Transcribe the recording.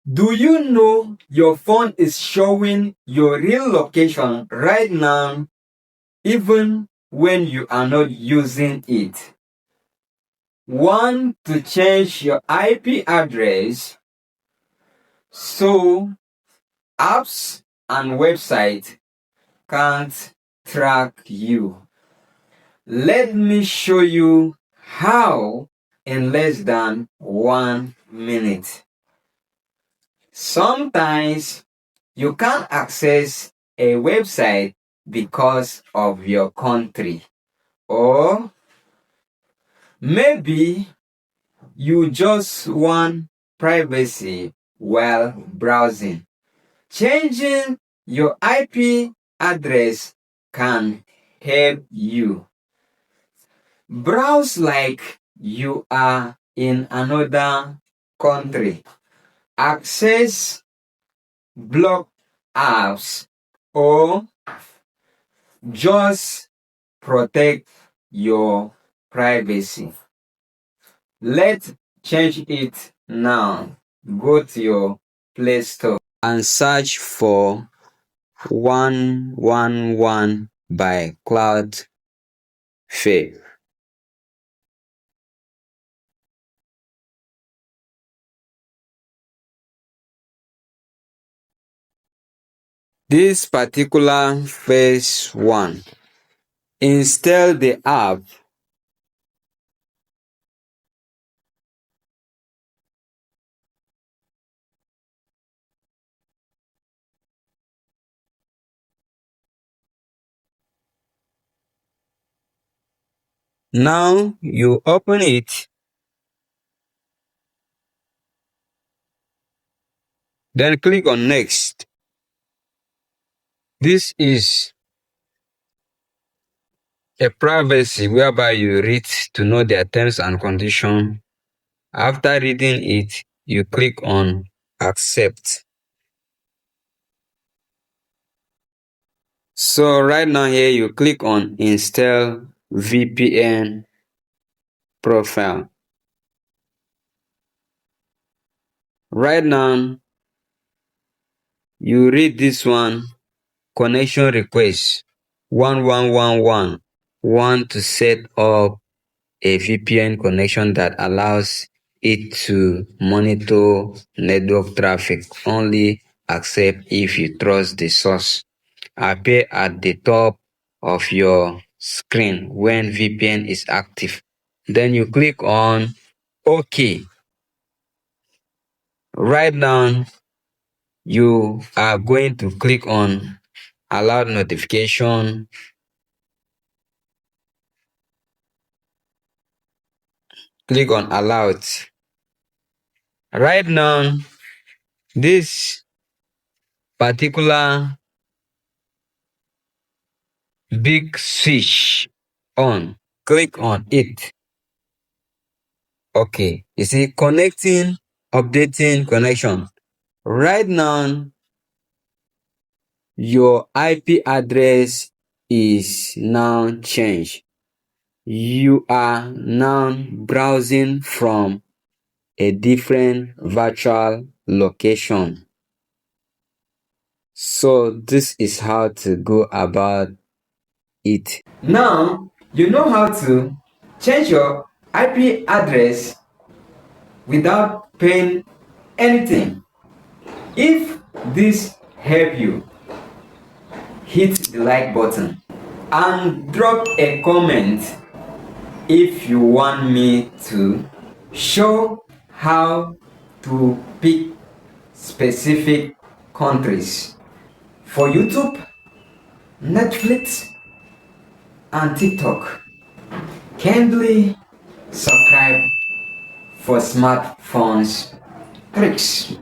Do you know your phone is showing your real location right now, even when you are not using it? Want to change your IP address so apps and websites can't track you? Let me show you how in less than 1 minute. Sometimes you can't access a website because of your country, or maybe you just want privacy while browsing. Changing your IP address can help you. Browse like you are in another country. Access block apps or just protect your privacy. Let's change it now. Go to your Play Store and search for 111 by cloudflare. This particular phase 1. Install the app. Now you open it, then click on next. This is a privacy whereby you read to know their terms and conditions. After reading it, you click on accept. So right now here you click on install VPN profile. Right now you read this one, connection request 1111. Want to set up a VPN connection that allows it to monitor network traffic. Only accept if you trust the source. Appear at the top of your screen when VPN is active. Then you click on OK. Right now, you are going to click on allow notification. Click on allow it. Right now, this particular big switch on. Click on it. Okay, you see connecting, updating connection. Right now, your IP address is now changed. You are now browsing from a different virtual location. So this is how to go about it. Now, you know how to change your IP address without paying anything. If this helped you, hit the like button and drop a comment if you want me to show how to pick specific countries for YouTube, Netflix, and TikTok. Kindly subscribe for smartphones tricks.